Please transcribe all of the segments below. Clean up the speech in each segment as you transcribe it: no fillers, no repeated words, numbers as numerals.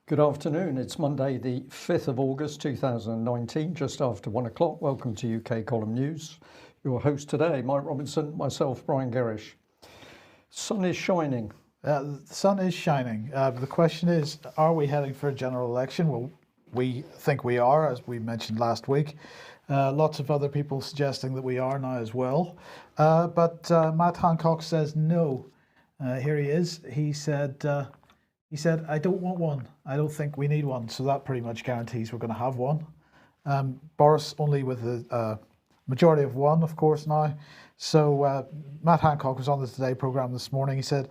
Good afternoon. It's Monday, the 5th of August 2019, just after 1 o'clock. Welcome to UK Column News. Your host today, Mike Robinson, myself, Brian Gerrish. Sun is shining. The sun is shining. The question is, are we heading for a general election? Well, we think we are, as we mentioned last week. Lots of other people suggesting that we are now as well. But Matt Hancock says no. Here he is. He said, I don't want one. I don't think we need one. So that pretty much guarantees we're going to have one. Boris only with a majority of one, of course, now. So Matt Hancock was on the Today programme this morning. He said,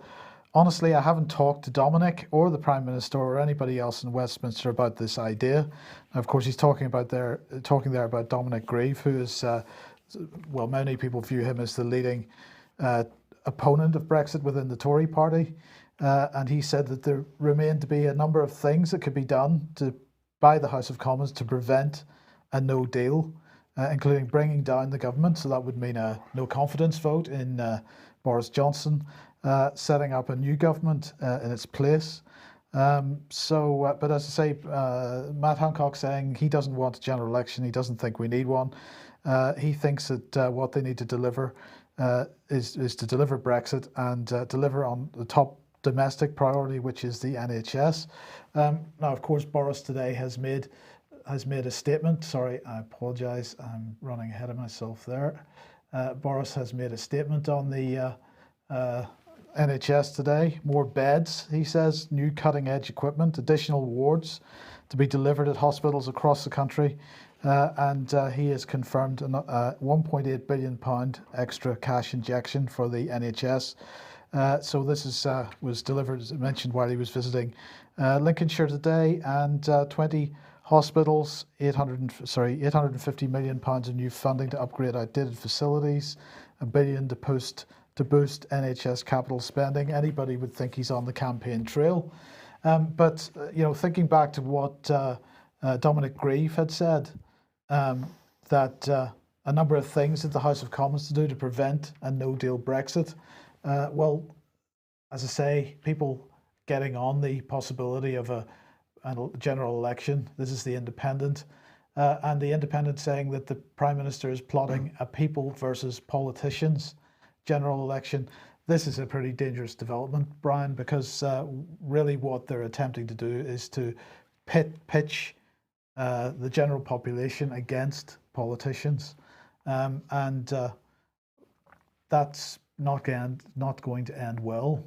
honestly, I haven't talked to Dominic or the Prime Minister or anybody else in Westminster about this idea. Now, of course, he's talking there about Dominic Grieve, who is, well, many people view him as the leading opponent of Brexit within the Tory party. And he said that there remained to be a number of things that could be done by the House of Commons to prevent a no deal, including bringing down the government. So that would mean a no confidence vote in Boris Johnson, setting up a new government in its place. But as I say, Matt Hancock saying he doesn't want a general election. He doesn't think we need one. He thinks that what they need to deliver is to deliver Brexit and deliver on the top domestic priority, which is the NHS. Now, of course, Boris today has made a statement. Sorry, I apologise. I'm running ahead of myself there. Boris has made a statement on the NHS today. More beds, he says, new cutting-edge equipment, additional wards to be delivered at hospitals across the country. And he has confirmed a £1.8 billion extra cash injection for the NHS. So this was delivered, as I mentioned, while he was visiting Lincolnshire today, and 20 hospitals, £850 million of new funding to upgrade outdated facilities, $1 billion to boost NHS capital spending. Anybody would think he's on the campaign trail. But thinking back to what Dominic Grieve had said, that a number of things that the House of Commons to do to prevent a no-deal Brexit. Well, as I say, people getting on the possibility of a general election. This is the Independent. And the Independent saying that the Prime Minister is plotting a people versus politicians general election. This is a pretty dangerous development, Brian, because really what they're attempting to do is to pitch the general population against politicians. And that's not going to end well.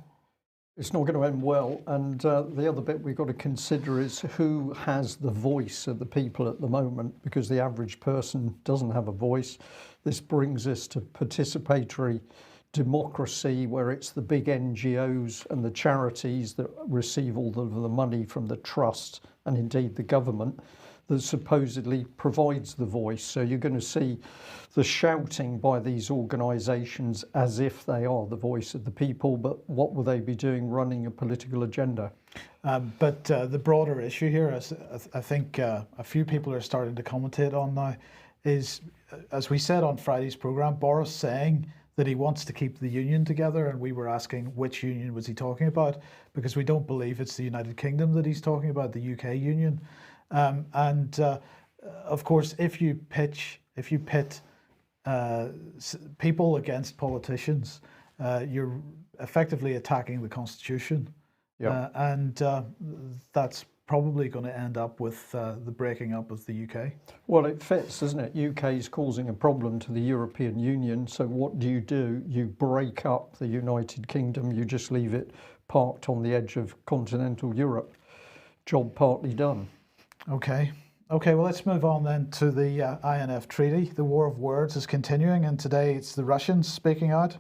It's not going to end well. And the other bit we've got to consider is who has the voice of the people at the moment, because the average person doesn't have a voice. This brings us to participatory democracy, where it's the big NGOs and the charities that receive all of the money from the trust and indeed the government that supposedly provides the voice. So you're going to see the shouting by these organisations as if they are the voice of the people, but what will they be doing running a political agenda? But the broader issue here, as I think a few people are starting to commentate on now, is, as we said on Friday's programme, Boris saying that he wants to keep the union together, and we were asking which union was he talking about, because we don't believe it's the United Kingdom that he's talking about, the UK union. Of course, if you pit people against politicians, you're effectively attacking the Constitution. Yeah. And that's probably going to end up with the breaking up of the UK. Well, it fits, doesn't it? UK is causing a problem to the European Union. So what do? You break up the United Kingdom. You just leave it parked on the edge of continental Europe. Job partly done. Okay, well, let's move on then to the INF Treaty. The war of words is continuing, and today it's the Russians speaking out.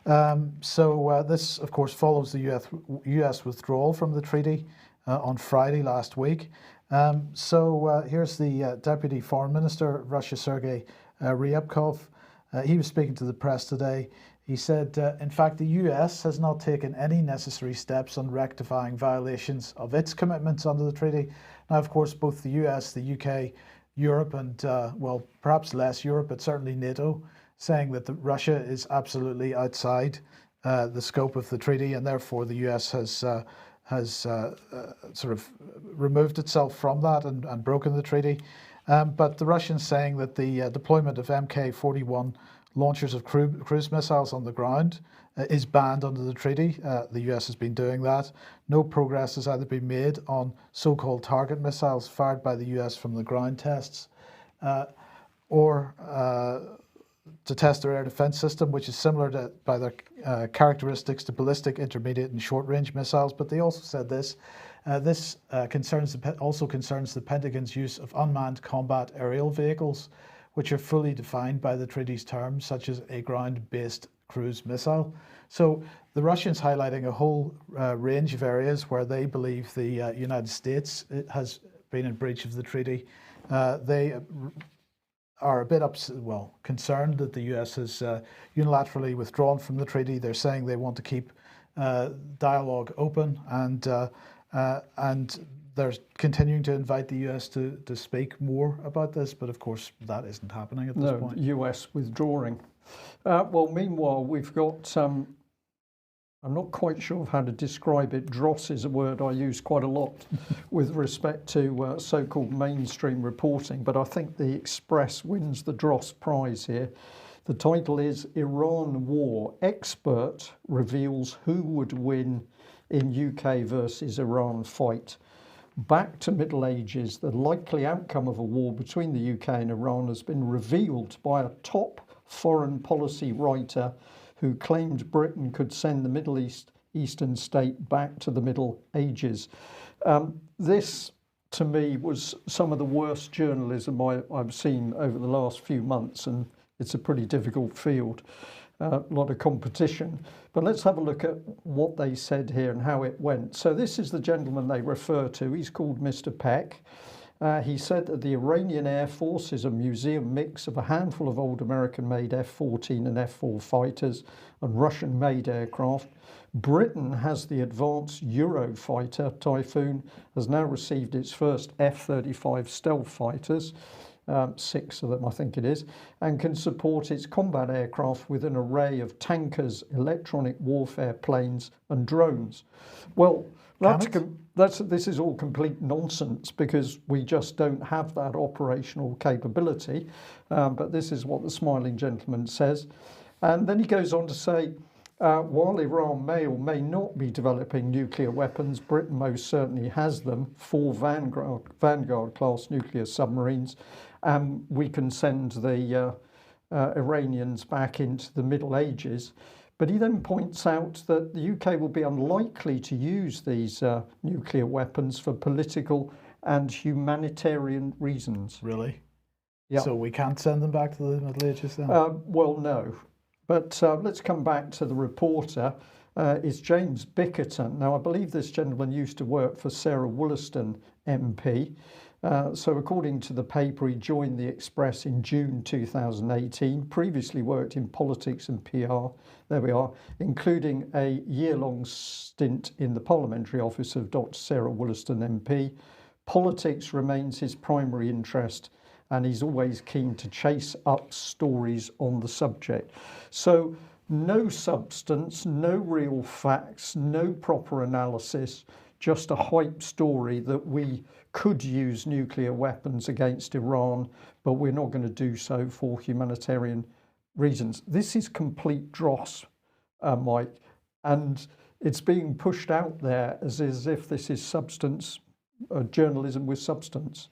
This, of course, follows the US withdrawal from the treaty on Friday last week. Here's the Deputy Foreign Minister of Russia, Sergei Ryabkov. He was speaking to the press today. He said, in fact, the US has not taken any necessary steps on rectifying violations of its commitments under the treaty. Now, of course, both the US, the UK, Europe, and, well, perhaps less Europe, but certainly NATO, saying that Russia is absolutely outside the scope of the treaty, and therefore the US has has sort of removed itself from that and broken the treaty. But the Russians saying that the deployment of Mk-41 launchers of cruise missiles on the ground is banned under the treaty. The US has been doing that. No progress has either been made on so-called target missiles fired by the US from the ground tests, or to test their air defense system, which is similar to, by their characteristics, to ballistic, intermediate, and short-range missiles. But they also said this. This also concerns the Pentagon's use of unmanned combat aerial vehicles, which are fully defined by the treaty's terms, such as a ground-based cruise missile. So the Russians highlighting a whole range of areas where they believe the United States has been in breach of the treaty. They are a bit concerned that the US has unilaterally withdrawn from the treaty. They're saying they want to keep dialogue open, and they're continuing to invite the US to speak more about this, but of course that isn't happening at this point. US withdrawing. Well, meanwhile, we've got, I'm not quite sure of how to describe it. Dross is a word I use quite a lot with respect to so-called mainstream reporting, but I think the Express wins the Dross prize here. The title is Iran War. Expert reveals who would win in UK versus Iran fight. Back to Middle Ages, the likely outcome of a war between the UK and Iran has been revealed by a top foreign policy writer who claimed Britain could send the Middle Eastern state back to the Middle Ages. This, to me, was some of the worst journalism I've seen over the last few months, and it's a pretty difficult field, a lot of competition. But let's have a look at what they said here and how it went. So this is the gentleman they refer to. He's called Mr. Peck. He said that the Iranian Air Force is a museum mix of a handful of old American-made F-14 and F-4 fighters and Russian-made aircraft. Britain has the advanced Eurofighter. Typhoon has now received its first F-35 stealth fighters, 6 of them I think it is, and can support its combat aircraft with an array of tankers, electronic warfare planes and drones. Well, this is all complete nonsense, because we just don't have that operational capability. But this is what the smiling gentleman says. And then he goes on to say, while Iran may or may not be developing nuclear weapons, Britain most certainly has them, 4 Vanguard-class nuclear submarines, and we can send the Iranians back into the Middle Ages. But he then points out that the UK will be unlikely to use these nuclear weapons for political and humanitarian reasons. Really? Yeah. So we can't send them back to the Middle Ages then? Well, no. But let's come back to the reporter. It's James Bickerton. Now, I believe this gentleman used to work for Sarah Wollaston MP. So according to the paper, he joined the Express in June 2018, previously worked in politics and PR, there we are, including a year-long stint in the parliamentary office of Dr. Sarah Wollaston MP. Politics remains his primary interest, and he's always keen to chase up stories on the subject. So no substance, no real facts, no proper analysis, just a hype story that we could use nuclear weapons against Iran, but we're not going to do so for humanitarian reasons. This is complete dross, Mike, and it's being pushed out there as if this is substance, journalism with substance.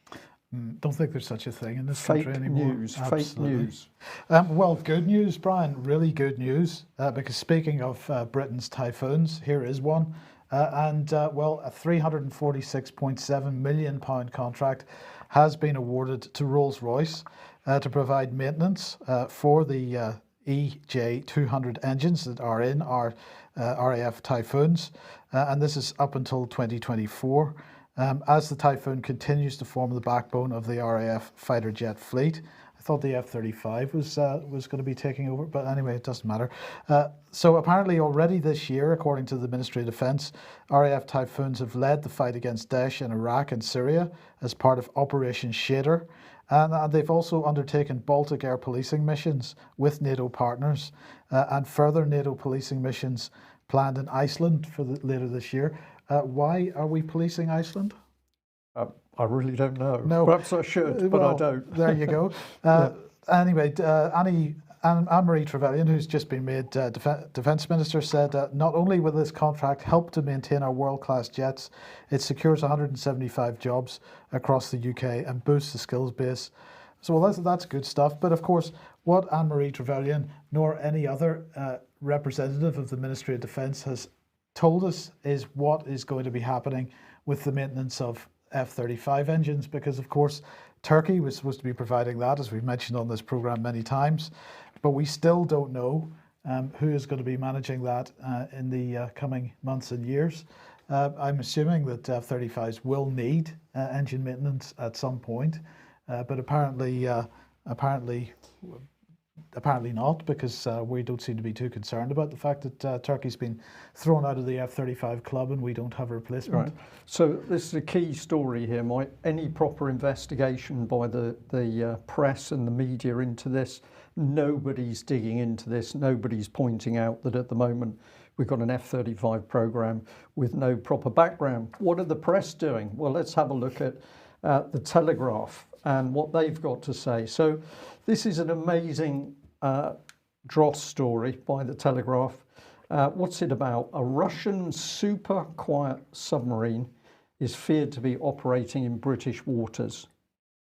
Don't think there's such a thing in this country anymore. Fake news. Well, good news, Brian, really good news, because speaking of Britain's typhoons, here is one. Well, a £346.7 million contract has been awarded to Rolls-Royce to provide maintenance for the EJ200 engines that are in our RAF Typhoons, and this is up until 2024. As the Typhoon continues to form the backbone of the RAF fighter jet fleet. I thought the F-35 was going to be taking over, but anyway, it doesn't matter. So apparently already this year, according to the Ministry of Defence, RAF Typhoons have led the fight against Daesh in Iraq and Syria as part of Operation Shader. And they've also undertaken Baltic air policing missions with NATO partners, and further NATO policing missions planned in Iceland for later this year. Why are we policing Iceland? I really don't know. No. Perhaps I should, but I Well, don't. There you go. Anyway, Anne-Marie Trevelyan, who's just been made Defence Minister, said not only will this contract help to maintain our world-class jets, it secures 175 jobs across the UK and boosts the skills base. So well, that's good stuff. But of course, what Anne-Marie Trevelyan nor any other representative of the Ministry of Defence has told us is what is going to be happening with the maintenance of F-35 engines, because of course Turkey was supposed to be providing that, as we've mentioned on this programme many times, but we still don't know who is going to be managing that in the coming months and years. I'm assuming that F-35s will need engine maintenance at some point, but apparently not, because we don't seem to be too concerned about the fact that Turkey's been thrown out of the F-35 club and we don't have a replacement. Right. So this is a key story here, Mike. Any proper investigation by the press and the media into this, nobody's digging into this, nobody's pointing out that at the moment we've got an F-35 program with no proper background. What are the press doing? Well, let's have a look at the Telegraph and what they've got to say. So this is an amazing dross story by the Telegraph. What's it about? A Russian super quiet submarine is feared to be operating in British waters.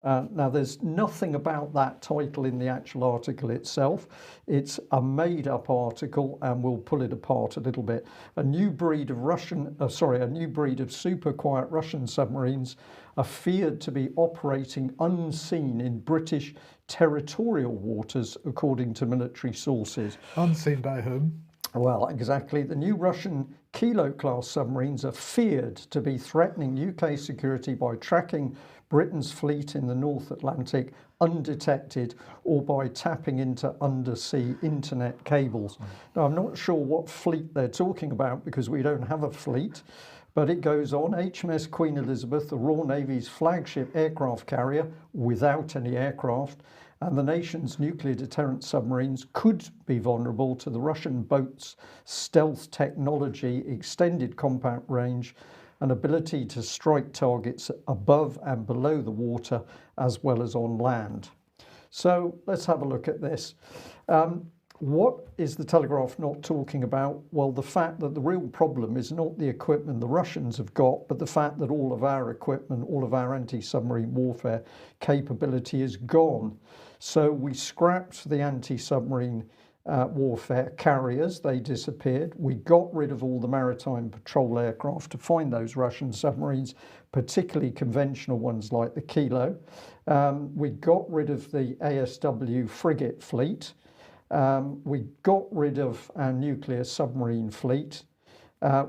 Now, there's nothing about that title in the actual article itself. It's a made-up article, and we'll pull it apart a little bit. A new breed of super quiet Russian submarines are feared to be operating unseen in British territorial waters, according to military sources. Unseen by whom? Well, exactly. The new Russian Kilo-class submarines are feared to be threatening UK security by tracking Britain's fleet in the North Atlantic undetected or by tapping into undersea internet cables. Now, I'm not sure what fleet they're talking about because we don't have a fleet, but it goes on. HMS Queen Elizabeth, the Royal Navy's flagship aircraft carrier without any aircraft, and the nation's nuclear deterrent submarines could be vulnerable to the Russian boat's stealth technology, extended combat range, and ability to strike targets above and below the water as well as on land. So let's have a look at this. What is the Telegraph not talking about? Well, the fact that the real problem is not the equipment the Russians have got, but the fact that all of our equipment, all of our anti-submarine warfare capability is gone. So we scrapped the anti-submarine warfare carriers, they disappeared. We got rid of all the maritime patrol aircraft to find those Russian submarines, particularly conventional ones like the Kilo. We got rid of the ASW frigate fleet. We got rid of our nuclear submarine fleet.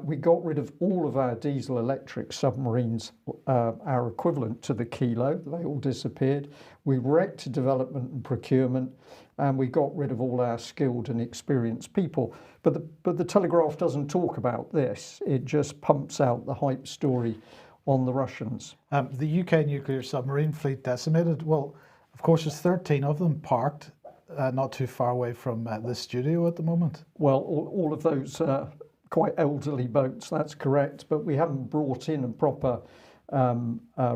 We got rid of all of our diesel electric submarines, our equivalent to the Kilo. They all disappeared. We wrecked development and procurement, and we got rid of all our skilled and experienced people. But the Telegraph doesn't talk about this. It just pumps out the hype story on the Russians. The UK nuclear submarine fleet decimated. Well, of course, there's 13 of them parked not too far away from this studio at the moment. Well, all of those quite elderly boats, that's correct, but we haven't brought in a proper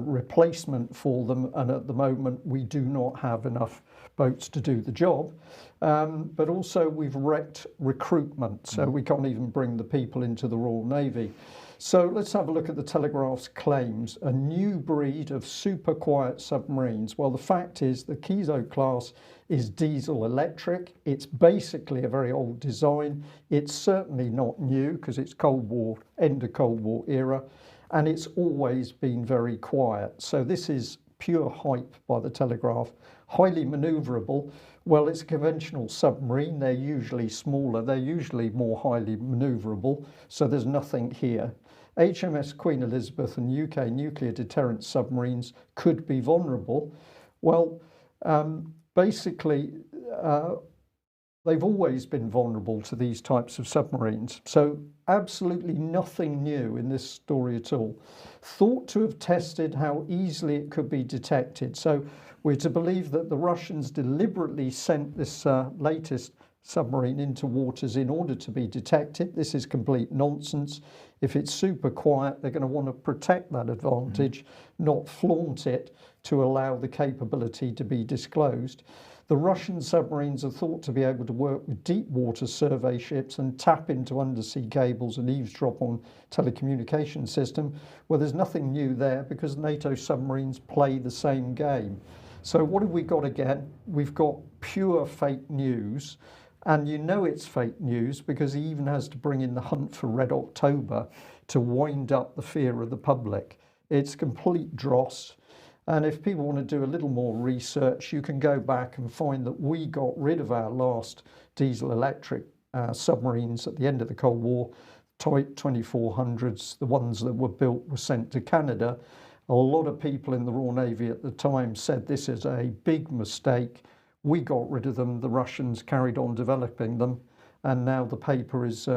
replacement for them, and at the moment we do not have enough boats to do the job. But also we've wrecked recruitment, so we can't even bring the people into the Royal Navy. So let's have a look at the Telegraph's claims. A new breed of super quiet submarines. Well, the fact is the Kiso class is diesel electric. It's basically a very old design. It's certainly not new because it's Cold War, end of Cold War era, and it's always been very quiet. So this is pure hype by the Telegraph. Highly maneuverable. Well, it's a conventional submarine. They're usually smaller. They're usually more highly maneuverable. So there's nothing here. HMS Queen Elizabeth and UK nuclear deterrent submarines could be vulnerable. Well, basically, they've always been vulnerable to these types of submarines. So absolutely nothing new in this story at all. Thought to have tested how easily it could be detected. So we're to believe that the Russians deliberately sent this latest submarine into waters in order to be detected. This is complete nonsense. If it's super quiet, they're going to want to protect that advantage, not flaunt it to allow the capability to be disclosed. The Russian submarines are thought to be able to work with deep water survey ships and tap into undersea cables and eavesdrop on telecommunication system. Well, there's nothing new there because NATO submarines play the same game. So what have we got again? We've got pure fake news. And you know it's fake news because he even has to bring in the hunt for Red October to wind up the fear of the public. It's complete dross. And if people want to do a little more research, you can go back and find that we got rid of our last diesel electric submarines at the end of the Cold War. Type 2400s, the ones that were built, were sent to Canada. A lot of people in the Royal Navy at the time said this is a big mistake. We got rid of them, the Russians carried on developing them, and now the paper is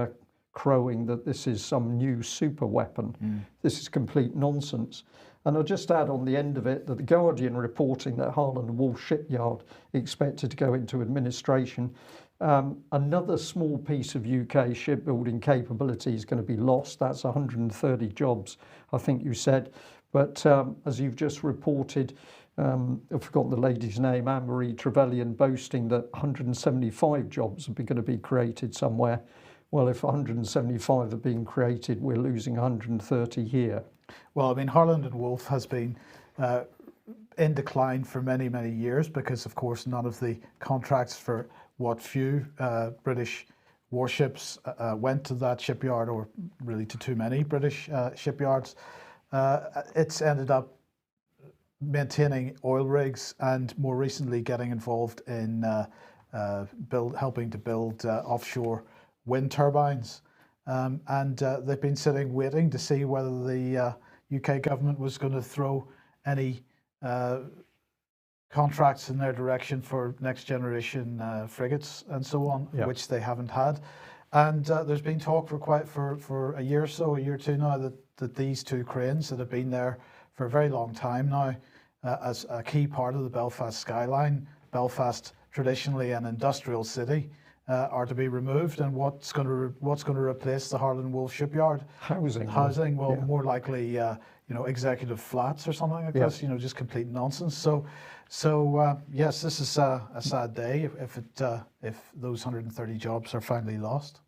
crowing that this is some new super weapon. This is complete nonsense. And I'll just add on the end of it that the Guardian reporting that Harland and Wolff shipyard expected to go into administration. Another small piece of UK shipbuilding capability is going to be lost. That's 130 jobs, I think you said. But as you've just reported, I've forgotten the lady's name, Anne-Marie Trevelyan, boasting that 175 jobs are going to be created somewhere. Well, if 175 are being created, we're losing 130 here. Well, I mean, Harland and Wolff has been in decline for many, many years because, of course, none of the contracts for what few British warships went to that shipyard, or really to too many British shipyards. It's ended up maintaining oil rigs and more recently getting involved in helping to build offshore wind turbines. And they've been sitting waiting to see whether the UK government was going to throw any contracts in their direction for next generation frigates and so on, which they haven't had. And there's been talk for a year or so, a year or two now, that these two cranes that have been there for a very long time now, as a key part of the Belfast skyline, Belfast traditionally an industrial city, are to be removed. And what's going to replace the Harland and Wolff shipyard? Housing. Well, more likely, executive flats or something like this. Just complete nonsense. So yes, this is a sad day if those 130 jobs are finally lost.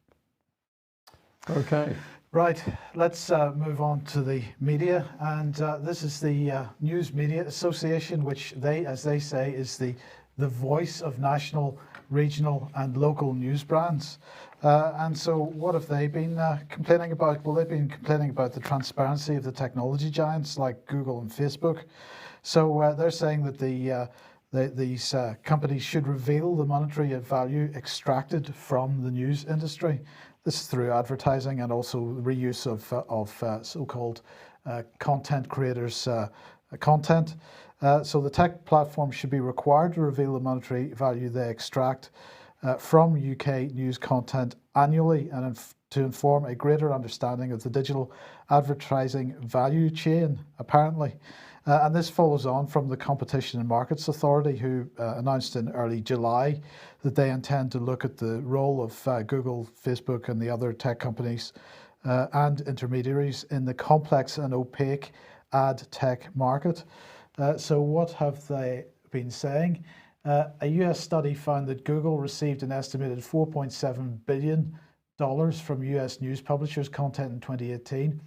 Okay. Right, let's move on to the media, and this is the News Media Association, which as they say, is the voice of national, regional and local news brands. And so what have they been complaining about? Well, they've been complaining about the transparency of the technology giants like Google and Facebook. So they're saying that these companies should reveal the monetary value extracted from the news industry. This is through advertising and also reuse of so-called content creators' content. So the tech platform should be required to reveal the monetary value they extract from UK news content annually, and to inform a greater understanding of the digital advertising value chain, apparently. And this follows on from the Competition and Markets Authority, who announced in early July that they intend to look at the role of Google, Facebook and the other tech companies and intermediaries in the complex and opaque ad tech market. So what have they been saying? A US study found that Google received an estimated $4.7 billion from US news publishers' content in 2018.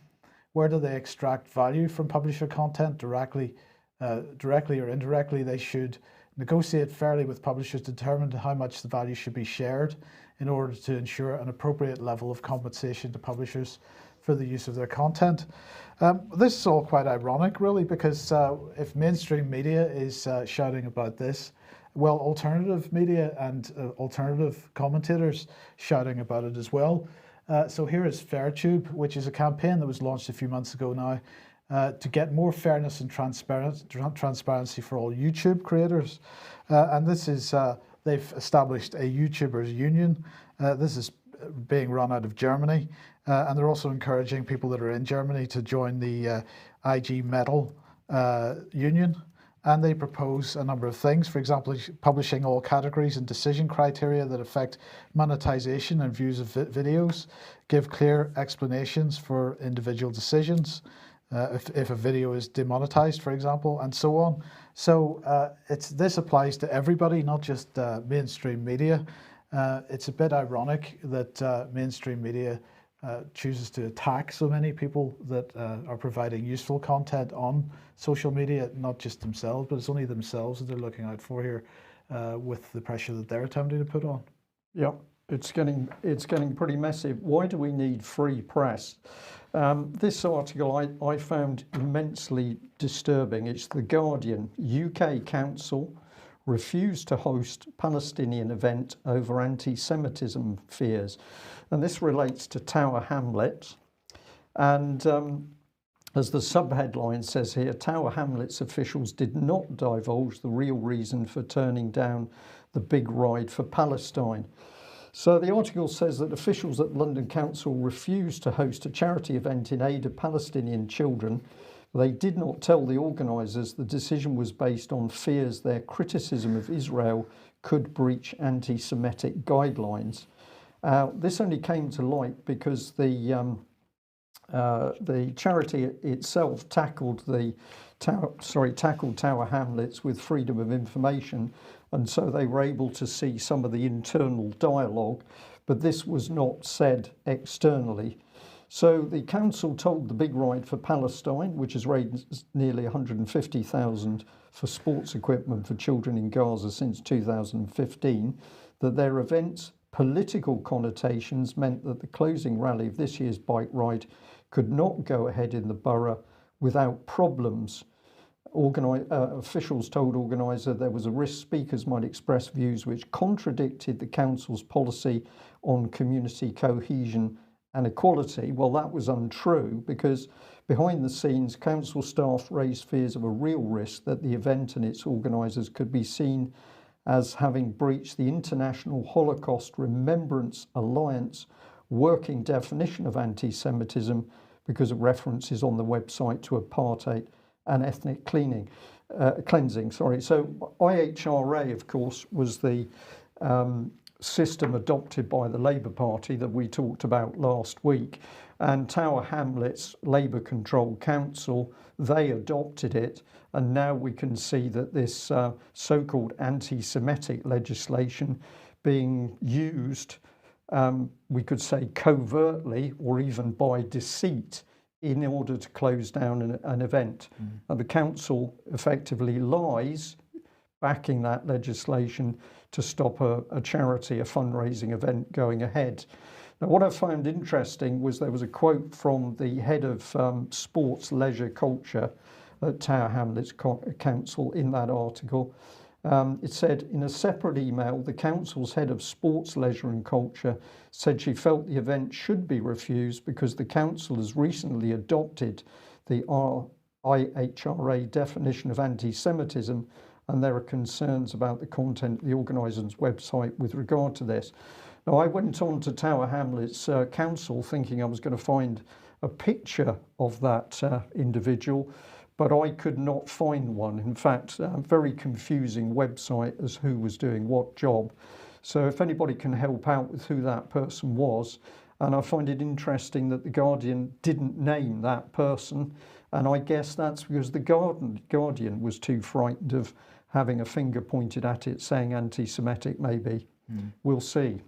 Where do they extract value from publisher content? Directly or indirectly, they should negotiate fairly with publishers to determine how much the value should be shared in order to ensure an appropriate level of compensation to publishers for the use of their content. This is all quite ironic, really, because if mainstream media is shouting about this, well, alternative media and alternative commentators shouting about it as well. So here is FairTube, which is a campaign that was launched a few months ago now to get more fairness and transparency for all YouTube creators. And this is, they've established a YouTubers union. This is being run out of Germany. And they're also encouraging people that are in Germany to join the IG Metall union. And they propose a number of things, for example, publishing all categories and decision criteria that affect monetization and views of videos, give clear explanations for individual decisions, if a video is demonetized, for example, and so on. So this applies to everybody, not just mainstream media. It's a bit ironic that mainstream media chooses to attack so many people that are providing useful content on social media, not just themselves, but it's only themselves that they're looking out for here with the pressure that they're attempting to put on. Yeah, it's getting pretty messy. Why do we need free press? This article I found immensely disturbing. It's The Guardian. UK Council refused to host Palestinian event over anti-Semitism fears. And this relates to Tower Hamlets. And as the subheadline says here, Tower Hamlets officials did not divulge the real reason for turning down the big ride for Palestine. So the article says that officials at London Council refused to host a charity event in aid of Palestinian children. They did not tell the organisers the decision was based on fears their criticism of Israel could breach anti-Semitic guidelines. This only came to light because the charity itself tackled Tower Hamlets with freedom of information, and so they were able to see some of the internal dialogue, but this was not said externally. So the council told the Big Ride for Palestine, which has raised nearly 150,000 for sports equipment for children in Gaza since 2015, that their event's political connotations meant that the closing rally of this year's bike ride could not go ahead in the borough without problems. Officials told organiser there was a risk speakers might express views which contradicted the council's policy on community cohesion and equality. Well, that was untrue, because behind the scenes, council staff raised fears of a real risk that the event and its organisers could be seen as having breached the International Holocaust Remembrance Alliance working definition of anti-Semitism because of references on the website to apartheid and ethnic cleansing. So IHRA, of course, was the system adopted by the Labour Party that we talked about last week, and Tower Hamlets Labour controlled council, they adopted it, and now we can see that this so-called anti-Semitic legislation being used, we could say covertly or even by deceit, in order to close down an event. And the council effectively lies backing that legislation to stop a charity, a fundraising event going ahead. Now, what I found interesting was there was a quote from the head of sports, leisure, culture at Tower Hamlets Council in that article. It said, in a separate email, the council's head of sports, leisure and culture said she felt the event should be refused because the council has recently adopted the IHRA definition of anti-Semitism, and there are concerns about the content of the organiser's website with regard to this. Now, I went on to Tower Hamlets Council thinking I was going to find a picture of that individual, but I could not find one. In fact, a very confusing website as who was doing what job. So if anybody can help out with who that person was, and I find it interesting that The Guardian didn't name that person, and I guess that's because The Guardian was too frightened of having a finger pointed at it saying anti-Semitic maybe. We'll see.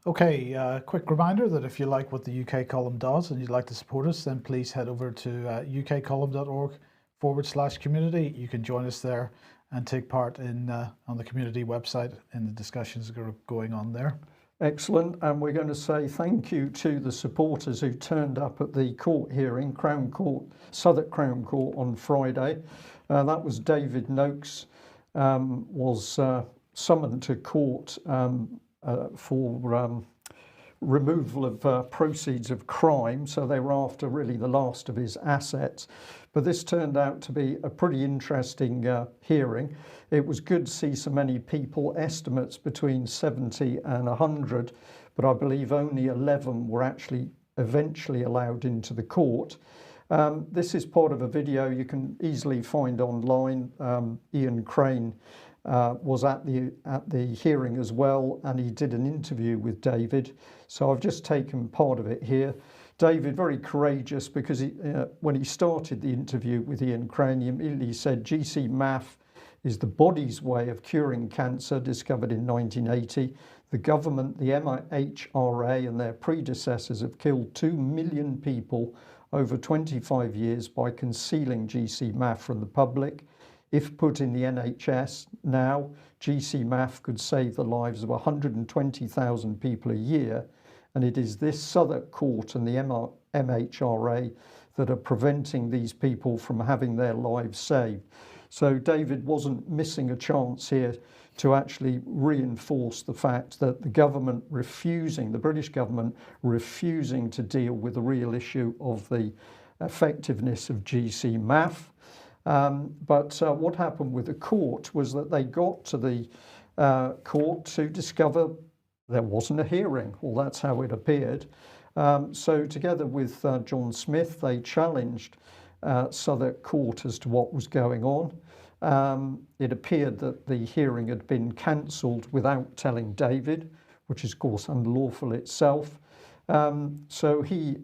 Okay, quick reminder that if you like what the UK Column does and you'd like to support us, then please head over to ukcolumn.org/community. You can join us there and take part in on the community website in the discussions that are going on there. Excellent, and we're going to say thank you to the supporters who turned up at the court hearing, Crown Court, Southwark Crown Court on Friday. That was David Noakes, was summoned to court for removal of proceeds of crime, so they were after really the last of his assets. But this turned out to be a pretty interesting hearing. It was good to see so many people, estimates between 70 and 100, but I believe only 11 were actually eventually allowed into the court. This is part of a video you can easily find online. Ian Crane was at the hearing as well, and he did an interview with David. So I've just taken part of it here. David, very courageous, because when he started the interview with Ian Crane, he immediately said GC-MAF is the body's way of curing cancer, discovered in 1980. The government, the MHRA and their predecessors have killed 2 million people over 25 years by concealing GC-MAF from the public. If put in the NHS now, GC-MAF could save the lives of 120,000 people a year, and it is this Southwark Court and the MHRA that are preventing these people from having their lives saved. So David wasn't missing a chance here to actually reinforce the fact that the government refusing, the British government refusing to deal with the real issue of the effectiveness of GC-MAF. But what happened with the court was that they got to the court to discover there wasn't a hearing. Well, that's how it appeared. So together with John Smith, they challenged Southwark Court as to what was going on. It appeared that the hearing had been cancelled without telling David, which is of course unlawful itself. So he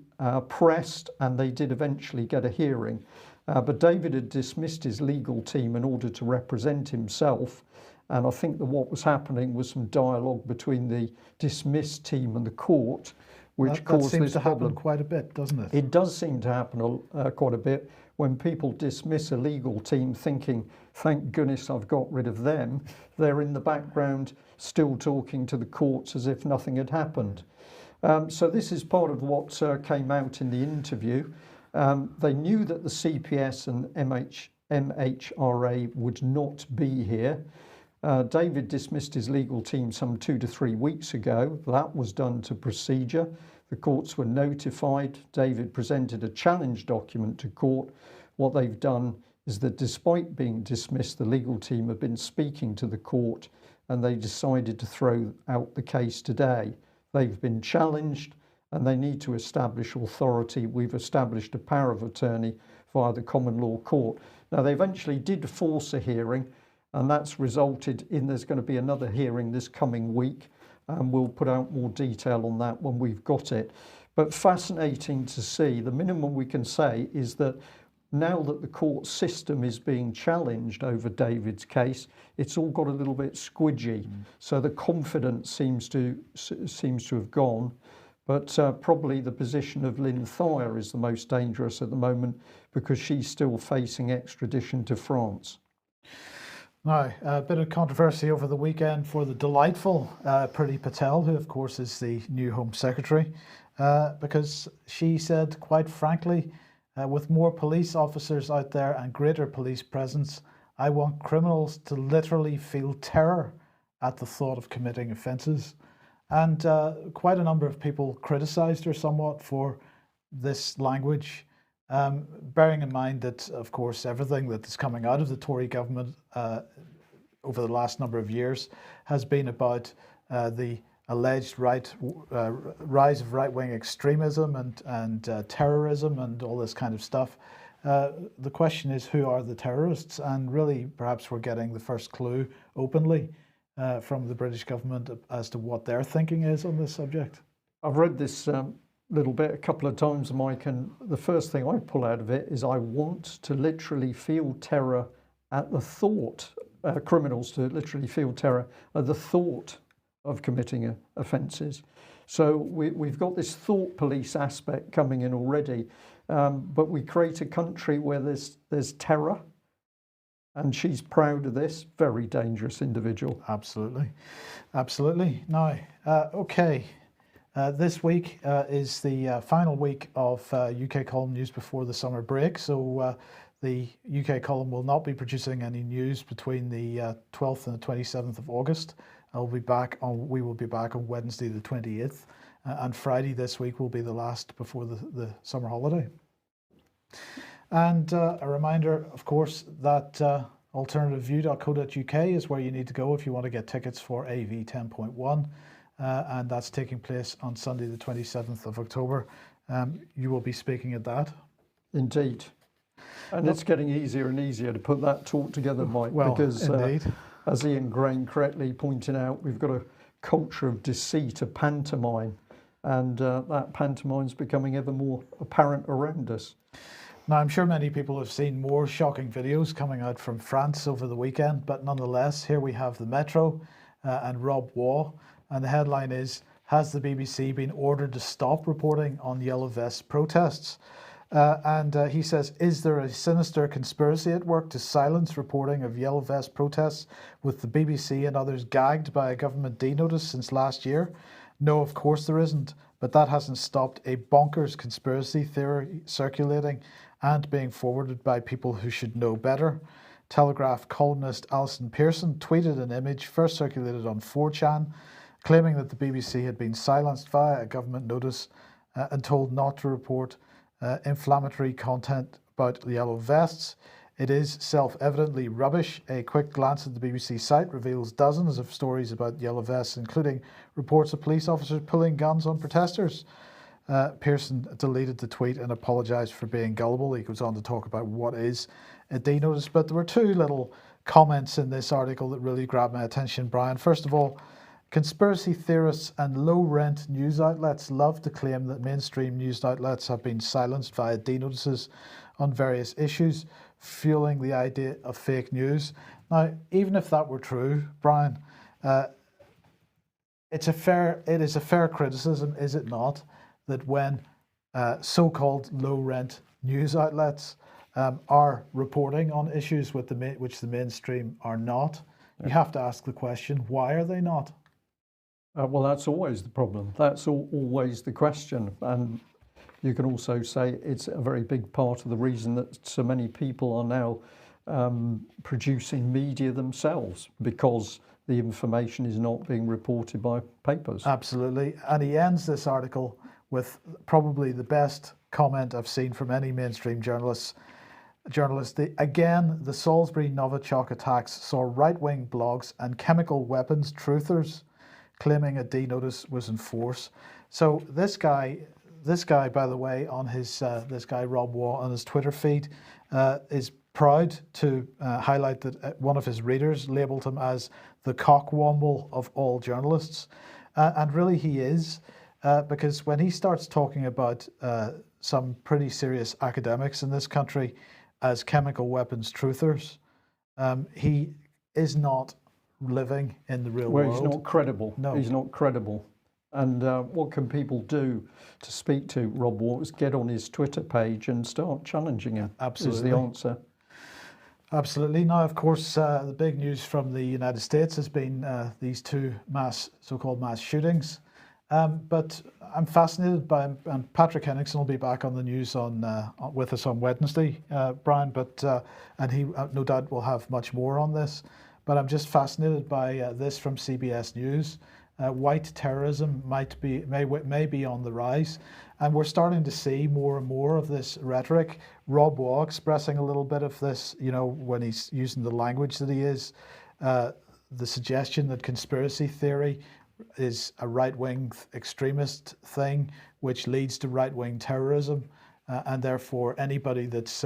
pressed, and they did eventually get a hearing. But David had dismissed his legal team in order to represent himself. And I think that what was happening was some dialogue between the dismissed team and the court, which caused seems this to problem. happen quite a bit, doesn't it? It does seem to happen quite a bit when people dismiss a legal team thinking, thank goodness I've got rid of them. They're in the background still talking to the courts as if nothing had happened. So this is part of what came out in the interview. They knew that the CPS and MHRA would not be here. David dismissed his legal team some 2 to 3 weeks ago. That was done to procedure. The courts were notified. David presented a challenge document to court. What they've done is that despite being dismissed, the legal team have been speaking to the court, and they decided to throw out the case today. They've been challenged, and they need to establish authority. We've established a power of attorney via the common law court. Now, they eventually did force a hearing, and that's resulted in there's going to be another hearing this coming week, and we'll put out more detail on that when we've got it. But fascinating to see. The minimum we can say is that now that the court system is being challenged over David's case, it's all got a little bit squidgy. So the confidence seems to have gone. But probably the position of Lynn Thayer is the most dangerous at the moment, because she's still facing extradition to France. Now, a bit of controversy over the weekend for the delightful Priti Patel, who of course is the new Home Secretary, because she said, quite frankly, with more police officers out there and greater police presence, I want criminals to literally feel terror at the thought of committing offences. And quite a number of people criticised her somewhat for this language, bearing in mind that, of course, everything that is coming out of the Tory government over the last number of years has been about the alleged rise of right-wing extremism and terrorism and all this kind of stuff. The question is, who are the terrorists? And really, perhaps we're getting the first clue openly from the British government as to what their thinking is on this subject. I've read this little bit a couple of times, Mike, and the first thing I pull out of it is I want to literally feel terror at the thought, criminals to literally feel terror at the thought of committing offences. So we've got this thought police aspect coming in already, but we create a country where there's terror, and she's proud of this. Very dangerous individual. Absolutely, absolutely. Now, okay, this week is the final week of UK Column News before the summer break, so the UK Column will not be producing any news between the 12th and the 27th of August. We will be back on Wednesday the 28th, and Friday this week will be the last before the summer holiday. And a reminder, of course, that alternativeview.co.uk is where you need to go if you want to get tickets for AV 10.1, and that's taking place on Sunday the 27th of October. You will be speaking at that. Indeed. And it's getting easier and easier to put that talk together, Mike, Well, because indeed. as Ian Grain correctly pointed out, we've got a culture of deceit, a pantomime, and that pantomime's becoming ever more apparent around us. Now, I'm sure many people have seen more shocking videos coming out from France over the weekend, but nonetheless, here we have the Metro and Rob Waugh, and the headline is, has the BBC been ordered to stop reporting on Yellow Vest protests? And he says, is there a sinister conspiracy at work to silence reporting of Yellow Vest protests, with the BBC and others gagged by a government D-notice since last year? No, of course there isn't, but that hasn't stopped a bonkers conspiracy theory circulating and being forwarded by people who should know better. Telegraph columnist Alison Pearson tweeted an image first circulated on 4chan, claiming that the BBC had been silenced via a government notice and told not to report inflammatory content about the Yellow Vests. It is self-evidently rubbish. A quick glance at the BBC site reveals dozens of stories about Yellow Vests, including reports of police officers pulling guns on protesters. Pearson deleted the tweet and apologised for being gullible. He goes on to talk about what is a D-notice, but there were two little comments in this article that really grabbed my attention, Brian. First of all, conspiracy theorists and low-rent news outlets love to claim that mainstream news outlets have been silenced via D-notices on various issues, fueling the idea of fake news. Now, even if that were true, Brian, it is a fair criticism, is it not, that when so-called low-rent news outlets are reporting on issues which the mainstream are not, you have to ask the question, why are they not? Well, that's always the problem. That's always the question. And you can also say it's a very big part of the reason that so many people are now producing media themselves, because the information is not being reported by papers. Absolutely. And he ends this article with probably the best comment I've seen from any mainstream journalist. Again, the Salisbury Novichok attacks saw right-wing blogs and chemical weapons truthers claiming a D-notice was in force. So this guy, by the way, on his this guy Rob Waugh on his Twitter feed, is proud to highlight that one of his readers labelled him as the cockwomble of all journalists, and really he is, because when he starts talking about some pretty serious academics in this country as chemical weapons truthers, he is not living in the real world. Well, he's not credible. No. He's not credible. And what can people do to speak to Rob Waugh? Get on his Twitter page and start challenging him. Absolutely. Is the answer. Absolutely. Now, of course, the big news from the United States has been these two so-called mass shootings. But I'm fascinated by, and Patrick Henningsen will be back on the news with us on Wednesday, Brian. But and he no doubt will have much more on this. But I'm just fascinated by this from CBS News. White terrorism may be on the rise, and we're starting to see more and more of this rhetoric. Rob Waugh expressing a little bit of this, when he's using the language that he is, the suggestion that conspiracy theory is a right-wing extremist thing, which leads to right-wing terrorism, and therefore anybody that's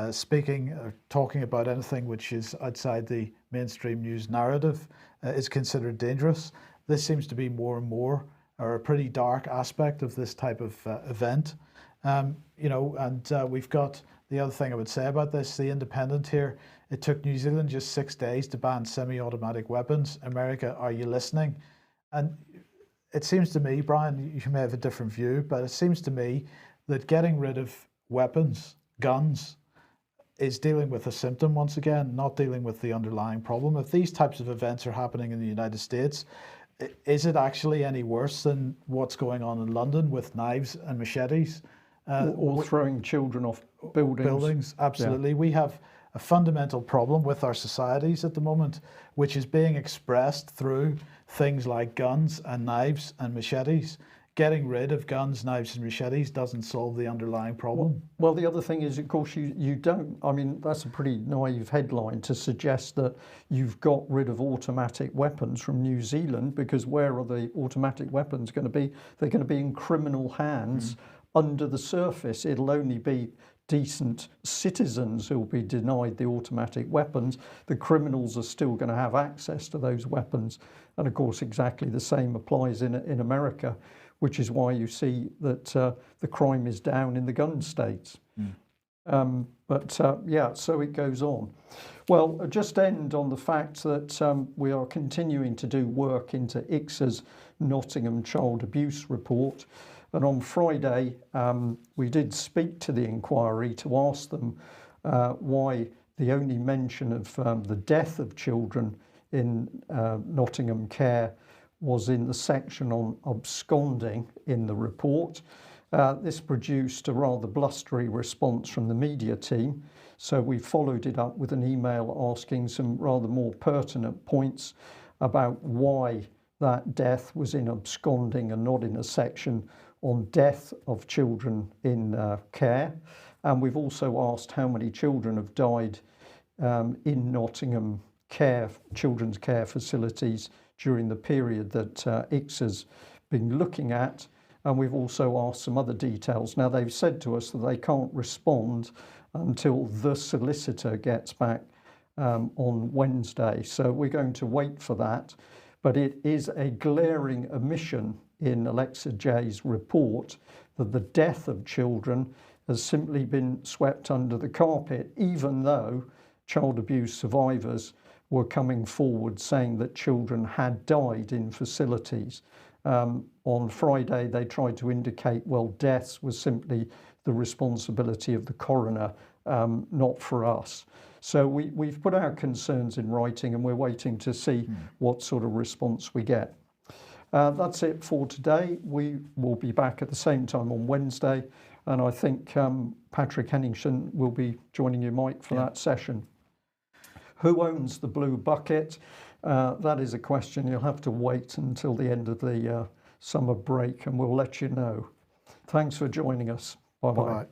speaking or talking about anything which is outside the mainstream news narrative is considered dangerous. This seems to be more and more, or a pretty dark aspect of this type of event. We've got the other thing I would say about this, The Independent here, it took New Zealand just 6 days to ban semi-automatic weapons. America, are you listening? And it seems to me, Brian, you may have a different view, but it seems to me that getting rid of weapons, guns, is dealing with a symptom once again, not dealing with the underlying problem. If these types of events are happening in the United States, is it actually any worse than what's going on in London with knives and machetes? Or throwing children off buildings. Absolutely. Yeah. We have a fundamental problem with our societies at the moment, which is being expressed through things like guns and knives and machetes. Getting rid of guns, knives and machetes doesn't solve the underlying problem. Well, the other thing is, of course, you don't. I mean, that's a pretty naive headline to suggest that you've got rid of automatic weapons from New Zealand, because where are the automatic weapons going to be? They're going to be in criminal hands under the surface. It'll only be decent citizens who will be denied the automatic weapons. The criminals are still going to have access to those weapons. And of course, exactly the same applies in America, which is why you see that the crime is down in the gun states. Yeah, so it goes on. Well, I'll just end on the fact that we are continuing to do work into ICSA's Nottingham Child Abuse Report. And on Friday, we did speak to the inquiry to ask them why the only mention of the death of children in Nottingham Care was in the section on absconding in the report. This produced a rather blustery response from the media team, so we followed it up with an email asking some rather more pertinent points about why that death was in absconding and not in a section on death of children in care. And we've also asked how many children have died in Nottingham care, children's care facilities during the period that ICSA's been looking at. And we've also asked some other details. Now, they've said to us that they can't respond until the solicitor gets back on Wednesday. So we're going to wait for that. But it is a glaring omission in Alexa Jay's report that the death of children has simply been swept under the carpet, even though child abuse survivors were coming forward saying that children had died in facilities. On Friday, they tried to indicate, well, deaths was simply the responsibility of the coroner, not for us. So we've put our concerns in writing and we're waiting to see what sort of response we get. That's it for today. We will be back at the same time on Wednesday. And I think Patrick Henningsen will be joining you, Mike, for that session. Who owns the blue bucket? That is a question you'll have to wait until the end of the summer break and we'll let you know. Thanks for joining us. Bye-bye.